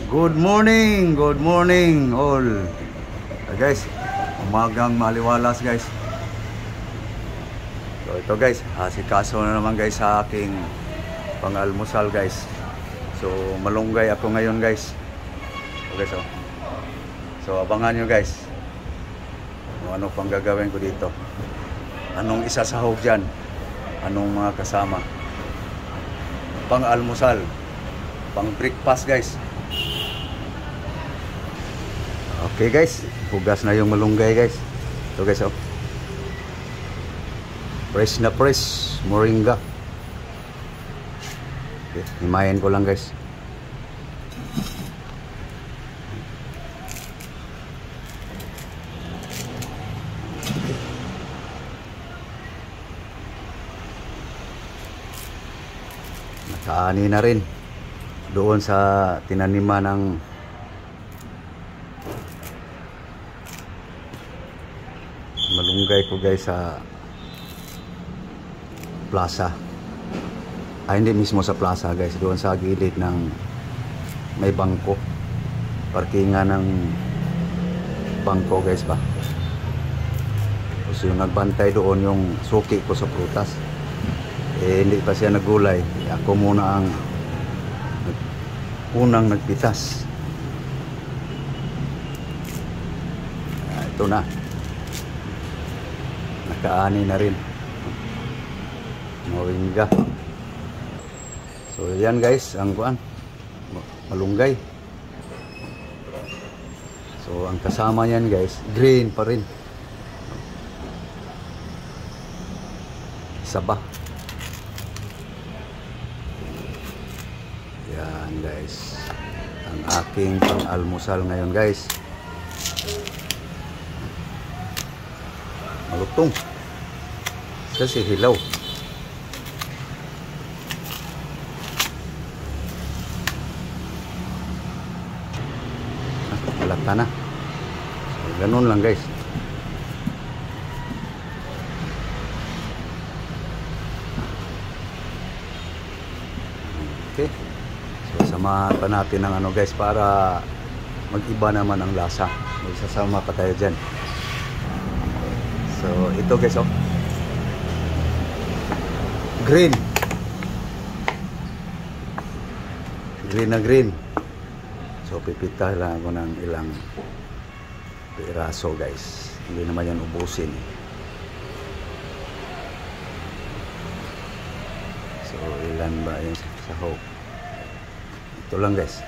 Good morning all. Guys, umagang maliwalas guys. So ito guys, asikaso na naman guys sa aking pang-almusal guys. So malunggay ako ngayon guys. Okay, so abangan nyo guys kung ano pang gagawin ko dito. Anong isasahog dyan, anong mga kasama, pang-almusal, pang-breakfast guys. Okay guys, hugas na yung malunggay guys. Ito guys, oh. Fresh na fresh, moringa. Okay, himayin ko lang guys. Nakaani na rin doon sa tinaniman ng malunggay ko guys sa plaza. Hindi mismo sa plaza guys, doon sa gilid ng may bangko, parkingan ng bangko guys ba. So yung nagbantay doon yung suki ko sa prutas, hindi pa siya nagulay. Ako muna ang unang nagpitas. Ito na, nakaani na rin moringa. So yan guys ang kuan, malunggay. So ang kasama yan guys, green pa rin, saba. Yan guys ang aking pang-almusal ngayon guys. Malutong kasi hilaw. Halata na. So, ganun lang guys. Okay, so samahan pa natin ng ano guys para mag-iba naman ang lasa. Magsasama pa tayo dyan. So ito guys, oh, green na green. So pipita lang ako ng ilang piraso guys, hindi naman yan ubusin. So ilan ba yung sahog? Ito lang guys.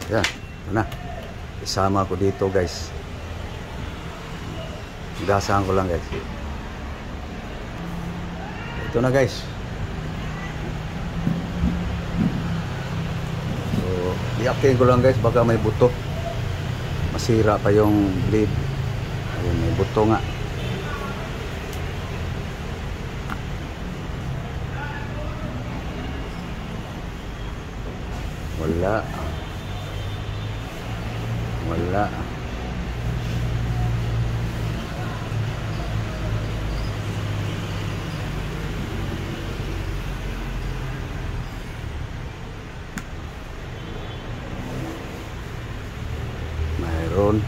Yan, ito na, isama ko dito guys. Gasahan ko lang guys. Ito na guys. So iyakin ko lang guys, baka may buto, masira pa yung lid. Ayun, may buto nga. Wala. Mayroon.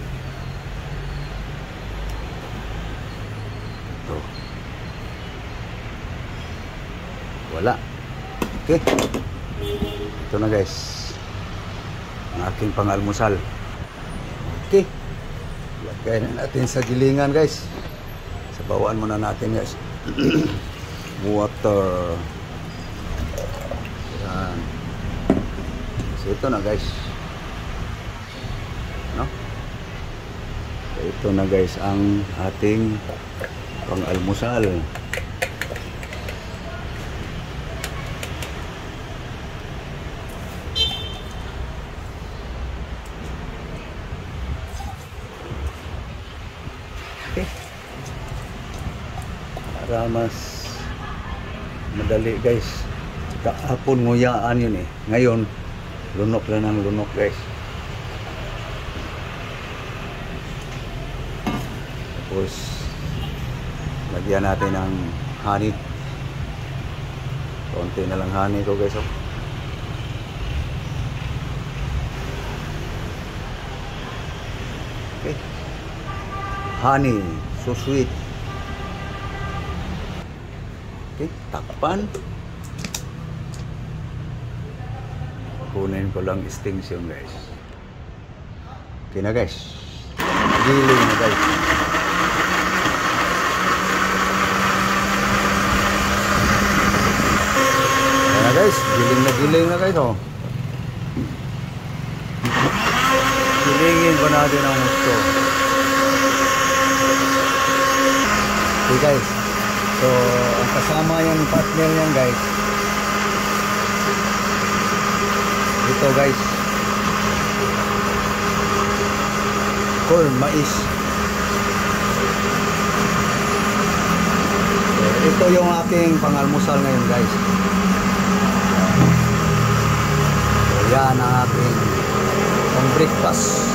Ito. Wala. Okay. Ito na guys ang aking pang-almusal. Okay, lagay na natin sa gilingan guys. Sabawan muna natin guys. Water. Yan. So ito na guys, no? So ito na guys ang ating pang-almusal. Para mas madali guys. Kahapon nguyaan yun eh, ngayon lunok lang ng lunok guys. Tapos lagyan natin ng honey. Konti na lang honey ko guys, oh. honey. So sweet. Okay, takpan. Kunin ko lang extension guys. Okay na guys. Giling na guys. Ayan na guys. Giling na guys. Oh. Gilingin pa natin ang gusto. Okay guys. So, ang kasama yung partner yan guys. Ito guys. Corn, mais. So, ito yung aking pangalmusal ngayon guys. So, yan ang aking pang breakfast.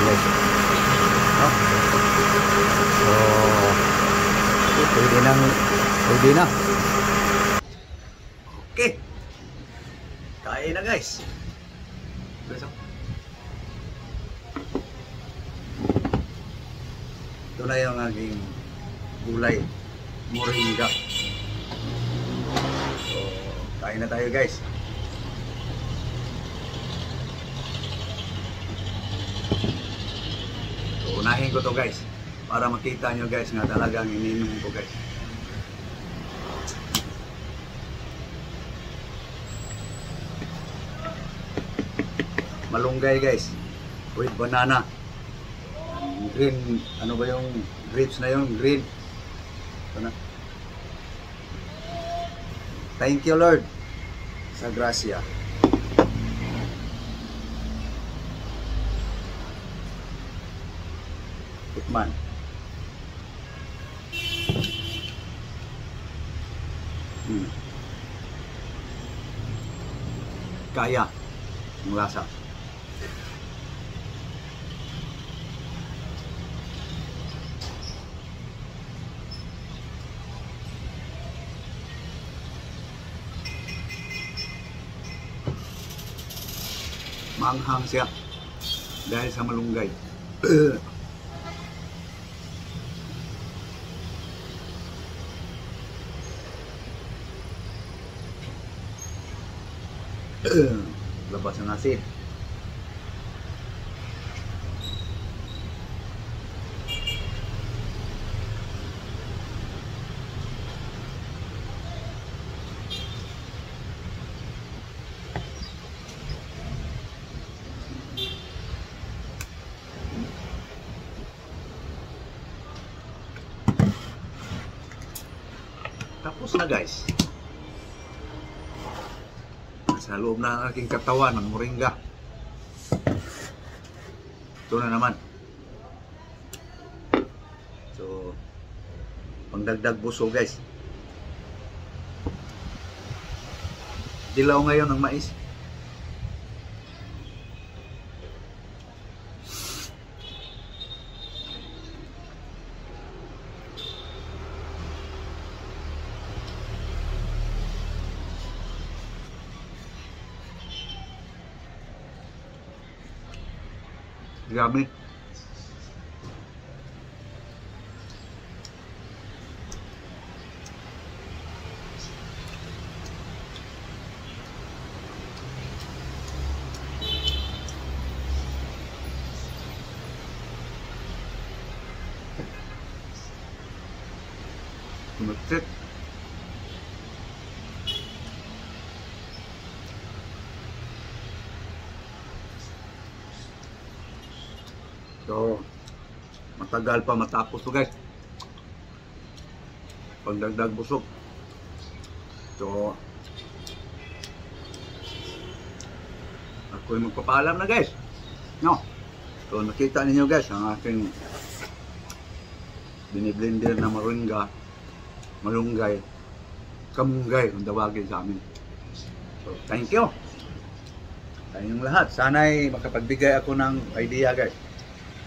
Guys. No? So, pwede na. Okay. Kain na guys. Ito na yung aking gulay, moringa. So, kain na tayo guys. So, unahin ko to guys para makita nyo guys nga talagang ininom ko guys. Malunggay guys with banana. Green, ano ba yung grapes na yung green? Ito na. Thank you Lord sa grasya. Tikman. Kaya ang lasa. Maanghang siya dahil sa malunggay. Labas ang asin. Tapos na guys. Sa loob na ang aking katawan ng moringa. Ito na naman. So, pangdagdag busog guys. Dilaw ngayon ng mais. Grabe. Tumagsit. So, matagal pa matapos to guys. Pagdagdag busog. So, ako'y magpapaalam na guys. No. So, nakita ninyo guys ang aking biniblender na moringa, malunggay, kamunggay kung tawagin sa amin. So, thank you sa inyong lahat. Sana'y makapagbigay ako ng idea guys.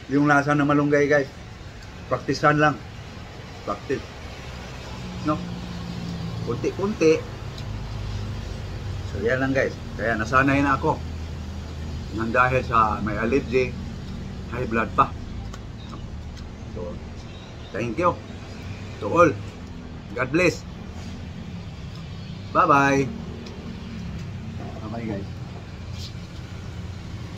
Yung lasa ng malunggay guys, praktisan lang. Practice. No? Kunti-kunti. So yan lang guys. Kaya nasanay na ako. Nang dahil sa may allergy, high blood pa. So, thank you to all. God bless. Bye-bye. Bye-bye guys.